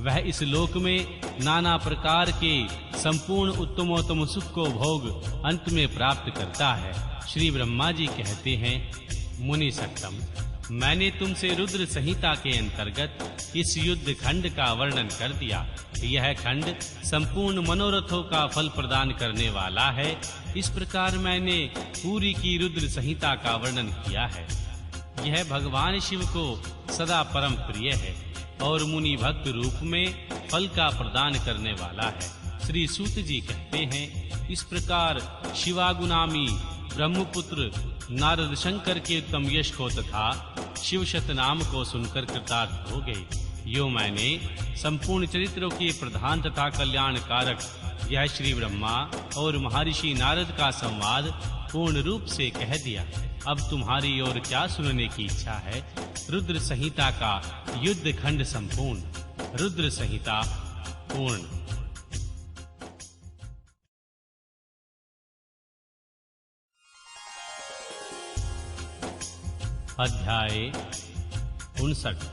वह इस लोक में नाना प्रकार के संपूर्ण उत्तमोत्तम सुख को भोग अंत में प्राप्त करता है। श्री ब्रह्मा जी कहते हैं, मुनि सत्तम, मैंने तुमसे रुद्र संहिता के अंतर्गत इस युद्ध खंड का वर्णन कर दिया। यह खंड संपूर्ण मनोरथों का फल प्रदान करने वाला है। इस प्रकार मैंने पूरी की रुद्र संहिता का वर्णन किया है। यह भगवान शिव को सदा परम प्रिय है और मुनि भक्त रूप में फल का प्रदान करने वाला है। श्री सूत जी कहते हैं, इस प्रकार शिवागुनामी ब्रह्मपुत्र नारद शंकर के उत्तम यश को तथा शिव शतनाम को सुनकर कृतार्थ हो गए। यो मैंने संपूर्ण चरित्रों के प्रधान तथा कल्याण कारक यह श्री ब्रह्मा और महर्षि नारद का संवाद पूर्ण रूप से कह दिया। अब तुम्हारी ओर क्या सुनने की इच्छा है? रुद्र संहिता का युद्ध खंड संपूर्ण। रुद्र संहिता पूर्ण। अध्याय 59।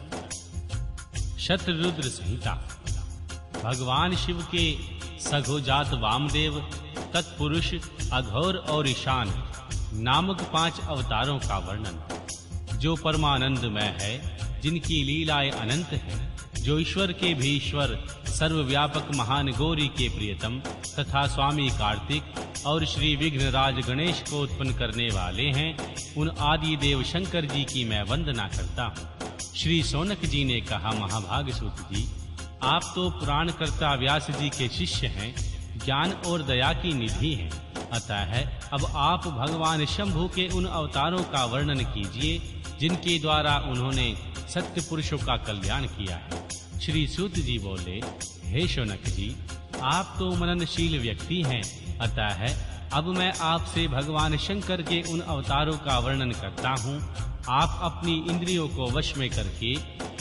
शतरुद्र संहिता। भगवान शिव के सघोजात वामदेव, तत्पुरुष, अघोर और ईशान नामक 5 अवतारों का वर्णन, जो परमानंदमय है, जिनकी लीलाएं अनंत हैं, जो ईश्वर के भी ईश्वर, सर्वव्यापक महान गौरी के प्रियतम तथा स्वामी कार्तिक और श्री विघ्नराज गणेश को उत्पन्न करने वाले हैं, उन आदि देव शंकर जी की मैं वंदना करता हूँ। श्री शौनक जी ने कहा, महाभाग सूत जी, आप तो पुराण कर्ता व्यास जी के शिष्य हैं, ज्ञान और दया की निधि हैं। अतः अब आप भगवान शंभु के उन अवतारों का वर्णन कीजिए, जिनके द्वारा उन्होंने सत्य पुरुषों का कल्याण किया है। श्री सूत जी बोले, हे शौनक जी, आप तो मननशील व्यक्ति हैं। अतः अब मैं आपसे भगवान शंकर के उन अवतारों का वर्णन करता हूँ। आप अपनी इंद्रियों को वश में करके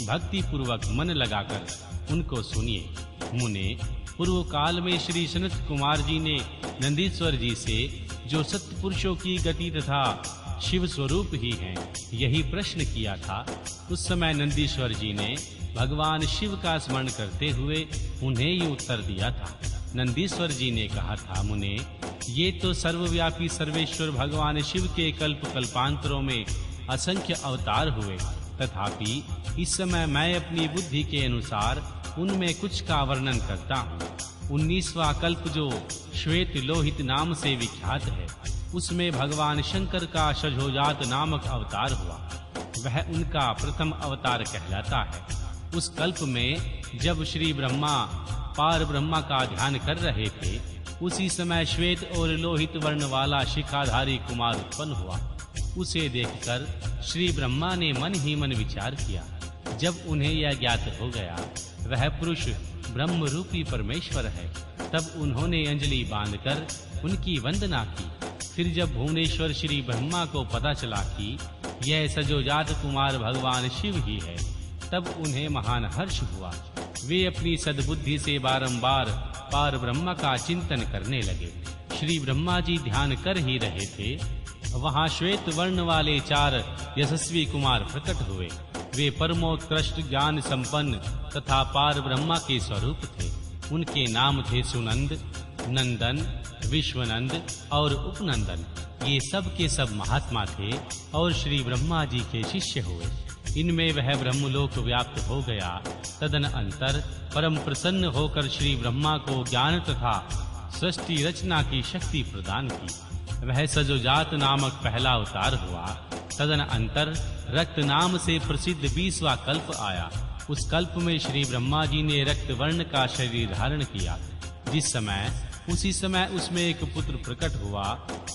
भक्ति पूर्वक मन लगाकर उनको सुनिए। मुने, पूर्व काल में श्री सनत कुमार जी ने नंदीश्वर जी से, जो सत्य पुरुषों की गति तथा शिव स्वरूप ही हैं, यही प्रश्न किया था। उस समय नंदीश्वर जी ने भगवान शिव का स्मरण करते हुए उन्हें ये उत्तर दिया था। नंदीश्वर जी ने कहा था, मुने, ये तो सर्वव्यापी सर्वेश्वर भगवान शिव के कल्प कल्पांतरों में असंख्य अवतार हुए, तथापि इस समय मैं अपनी बुद्धि के अनुसार उनमें कुछ का वर्णन करता हूँ। 19वां कल्प, जो श्वेत लोहित नाम से विख्यात है, उसमें भगवान शंकर का शठोजात नामक अवतार हुआ। वह उनका प्रथम अवतार कहलाता है। उस कल्प में जब श्री ब्रह्मा पार ब्रह्मा का ध्यान कर रहे थे, उसी समय श्वेत और लोहित वर्ण वाला शिखाधारी कुमार उत्पन्न हुआ। उसे देखकर श्री ब्रह्मा ने मन ही मन विचार किया। जब उन्हें यह ज्ञात हो गया वह पुरुष ब्रह्म रूपी परमेश्वर है, तब उन्होंने अंजलि बांधकर उनकी वंदना की। फिर जब भुवनेश्वर श्री ब्रह्मा को पता चला कि यह सजोजात कुमार भगवान शिव ही है, तब उन्हें महान हर्ष हुआ। वे अपनी सद्बुद्धि से बारंबार पार ब्रह्मा का चिंतन करने लगे। श्री ब्रह्मा जी ध्यान कर ही रहे थे, वहां श्वेत वर्ण वाले 4 यशस्वी कुमार प्रकट हुए। वे परमोत्कृष्ट ज्ञान संपन्न तथा पार ब्रह्मा के स्वरूप थे। उनके नाम थे सुनंद, नंदन, विश्वनंद और उपनंदन। ये सब के सब महात्मा थे और श्री ब्रह्मा जी के शिष्य हुए। इनमें वह ब्रह्मलोक व्याप्त हो गया। तदन अंतर परम प्रसन्न होकर श्री ब्रह्मा को ज्ञान तथा सृष्टि रचना की शक्ति प्रदान की। वह सजोजात नामक पहला अवतार हुआ। तदन अंतर रक्त नाम से प्रसिद्ध 20वां कल्प आया। उस कल्प में श्री ब्रह्मा जी ने रक्त वर्ण का शरीर धारण किया। उसी समय उसमें एक पुत्र प्रकट हुआ।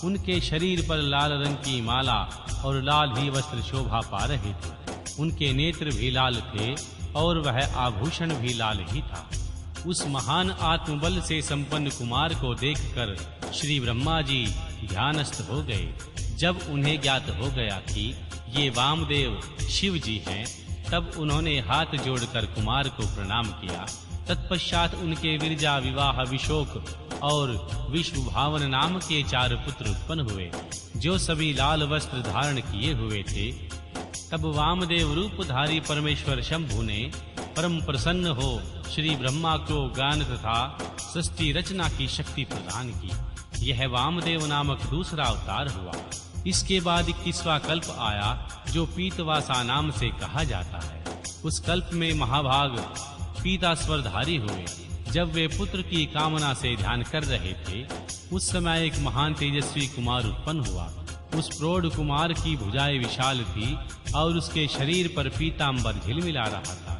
उनके शरीर पर लाल रंग की माला और लाल ही वस्त्र शोभा पा रहे थे। उनके नेत्र भी लाल थे और वह आभूषण भी लाल ही था। उस महान आत्मबल से संपन्न कुमार को देखकर श्री ब्रह्मा जी ध्यानस्थ हो गए। जब उन्हें ज्ञात हो गया कि ये वामदेव शिव जी हैं, तब उन्होंने हाथ जोड़कर कुमार को प्रणाम किया। तत्पश्चात उनके विरजा, विवाह, विशोक और विश्वभावन नाम के 4 पुत्र उत्पन्न हुए, जो सभी लाल वस्त्र धारण किए हुए थे। तब वामदेव रूपधारी परमेश्वर शंभु ने परम प्रसन्न हो श्री ब्रह्मा को ज्ञान तथा सृष्टि रचना की शक्ति प्रदान की। यह वामदेव नामक दूसरा अवतार हुआ। इसके बाद 21वां कल्प आया जो पीतवासा नाम से कहा जाता है। उस कल्प में महाभाग पीतास्वरधारी हुए। जब वे पुत्र की कामना से ध्यान कर रहे थे, उस समय एक महान तेजस्वी कुमार उत्पन्न हुआ। उस प्रौढ़ कुमार की भुजाएं विशाल थी और उसके शरीर पर पीतांबर झिलमिला रहा था।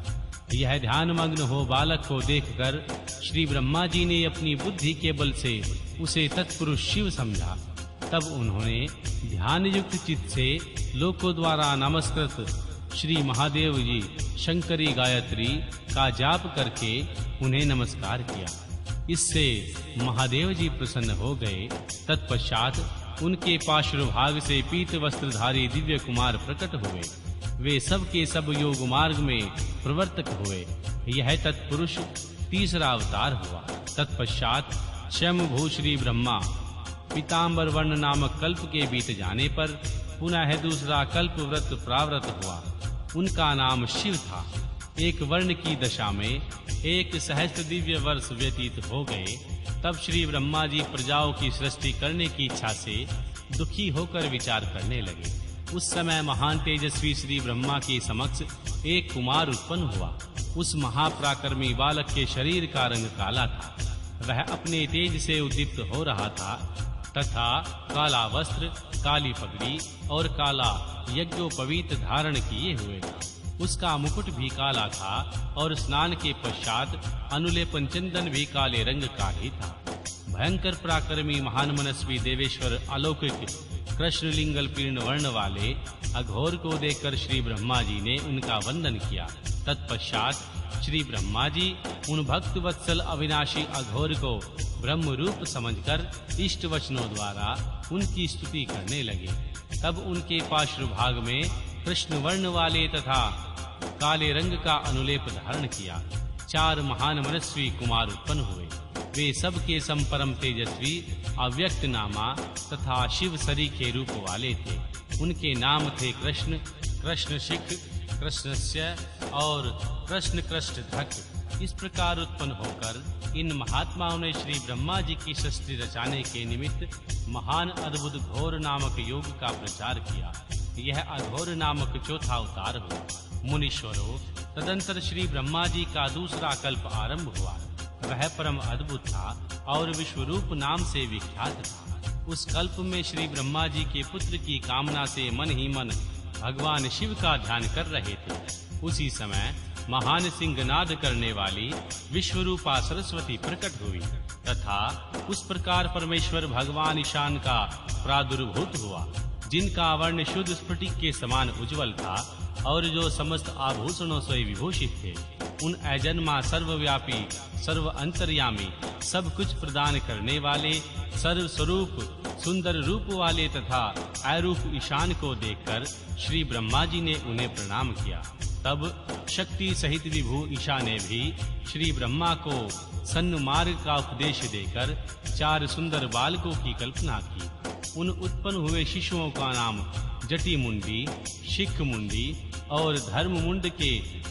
यह ध्यानमग्न हो बालक को देखकर श्री ब्रह्मा जी ने अपनी बुद्धि के बल से उसे तत्पुरुष शिव समझा। तब उन्होंने ध्यान युक्त चित्त से लोकों द्वारा नमस्कृत श्री महादेव जी शंकरी गायत्री का जाप करके उन्हें नमस्कार किया। इससे महादेव जी प्रसन्न हो गए। तत्पश्चात उनके पार्श्वभाग से पीत वस्त्रधारी दिव्य कुमार प्रकट हुए। वे सब के सब योग मार्ग में प्रवर्तक हुए। यह तत्पुरुष तीसरा अवतार हुआ। तत्पश्चात स्वयंभू श्री ब्रह्मा पीतांबर वर्ण नामक कल्प के बीत जाने पर पुनः दूसरा कल्प व्रत प्रावृत हुआ। उनका नाम शिव था। एक वर्ण की दशा में 1 सहस्त्र दिव्य वर्ष व्यतीत हो गए। तब श्री ब्रह्मा जी प्रजाओं की सृष्टि करने की इच्छा से दुखी होकर विचार करने लगे। उस समय महान तेजस्वी श्री ब्रह्मा के समक्ष एक कुमार उत्पन्न हुआ। उस महापराक्रमी बालक के शरीर का रंग काला था। वह अपने तेज से उद्दीप्त हो रहा था तथा काला वस्त्र, काली पगड़ी और काला यज्ञोपवीत धारण किए हुए था। उसका मुकुट भी काला था और स्नान के पश्चात अनुलेपन चंदन भी काले रंग का ही था। भयंकर पराक्रमी महान मनस्वी देवेश्वर अलौकिक कृष्णलिंगल पीर्ण वर्ण वाले अघोर को देखकर श्री ब्रह्मा जी ने उनका वंदन किया। तत्पश्चात श्री ब्रह्मा जी उन भक्त वत्सल अविनाशी अघोर को ब्रह्म रूप समझकर इष्ट वचनों द्वारा उनकी स्तुति करने लगे। तब उनके पार्श्वभाग में कृष्ण वर्ण वाले तथा काले रंग का अनुलेप धारण किया 4 महान मनस्वी कुमार उत्पन्न हुए। वे सब के संपरम तेजस्वी अव्यक्त नामा तथा शिव सरीखे रूप वाले थे। उनके नाम थे कृष्ण, कृष्णशिख, कृष्णस्य और कृष्ण कृष्णधक। इस प्रकार उत्पन्न होकर इन महात्माओं ने श्री ब्रह्मा जी की सृष्टि रचाने के निमित्त महान अद्भुत घोर नामक योग का प्रचार किया। यह अघोर नामक चौथा अवतार हुआ। मुनीश्वरों, तदंतर श्री ब्रह्मा जी का दूसरा कल्प आरंभ हुआ। वह परम अद्भुत था और विश्वरूप नाम से विख्यात था। उस कल्प में श्री ब्रह्मा जी के पुत्र की कामना से मन ही मन भगवान शिव का ध्यान कर रहे थे। उसी समय महान सिंहनाद करने वाली विश्वरूपा सरस्वती प्रकट हुई तथा उस प्रकार परमेश्वर भगवान ईशान का प्रादुर्भूत हुआ, जिनका वर्ण शुद्ध स्फटिक के समान उज्जवल था और जो समस्त आभूषणों से विभूषित थे। उन अजन्मा, सर्वव्यापी, सर्व अंतर्यामी, सब कुछ प्रदान करने वाले, सर्व स्वरूप, सुंदर रूप वाले तथा अरूप ईशान को देखकर श्री ब्रह्मा जी ने उन्हें प्रणाम किया। तब शक्ति सहित विभु ईशा ने भी श्री ब्रह्मा को सन्मार्ग का उपदेश देकर 4 सुंदर बालकों की कल्पना की। उन उत्पन्न हुए शिशुओं का नाम जटी मुंडी, शिख मुंडी और धर्म मुंड के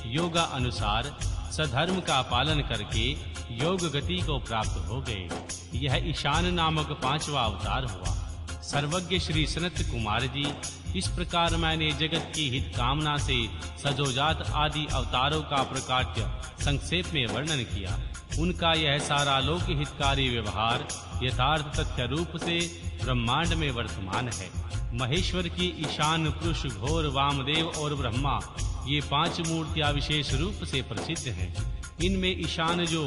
योगा अनुसार सधर्म का पालन करके योग गति को प्राप्त हो गए। यह ईशान नामक 5वां अवतार हुआ। सर्वज्ञ श्री सनत कुमार जी, इस प्रकार मैंने जगत की हित कामना से सजोजात आदि अवतारों का प्रकाट्य संक्षेप में वर्णन किया। उनका यह सारा लोक हितकारी व्यवहार यथार्थ तथ्य रूप से ब्रह्मांड में वर्तमान है। महेश्वर की ईशान पुरुष घोर वामदेव और ब्रह्मा, ये 5 मूर्तियां विशेष रूप से प्रसिद्ध हैं। इनमें ईशान जो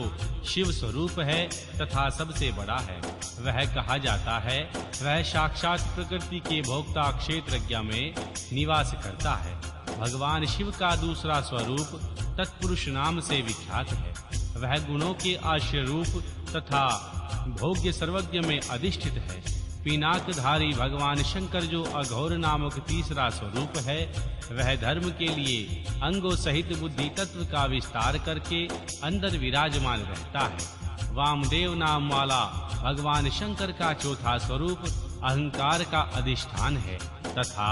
शिव स्वरूप है तथा सबसे बड़ा है, वह कहा जाता है, वह साक्षात प्रकृति के भोक्ता क्षेत्रज्ञ में निवास करता है। भगवान शिव का दूसरा स्वरूप तत्पुरुष नाम से विख्यात है। वह गुणों के आश्रय रूप तथा भोग्य सर्वज्ञ में अधिष्ठित है। पिनाकधारी भगवान शंकर जो अघोर नामक तीसरा स्वरूप है, वह धर्म के लिए अंगों सहित बुद्धि तत्व का विस्तार करके अंदर विराजमान रहता है। वामदेव नाम वाला भगवान शंकर का चौथा स्वरूप अहंकार का अधिष्ठान है तथा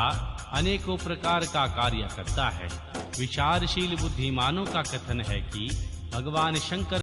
अनेकों प्रकार का कार्य करता है। विचारशील बुद्धिमानों का कथन है कि भगवान शंकर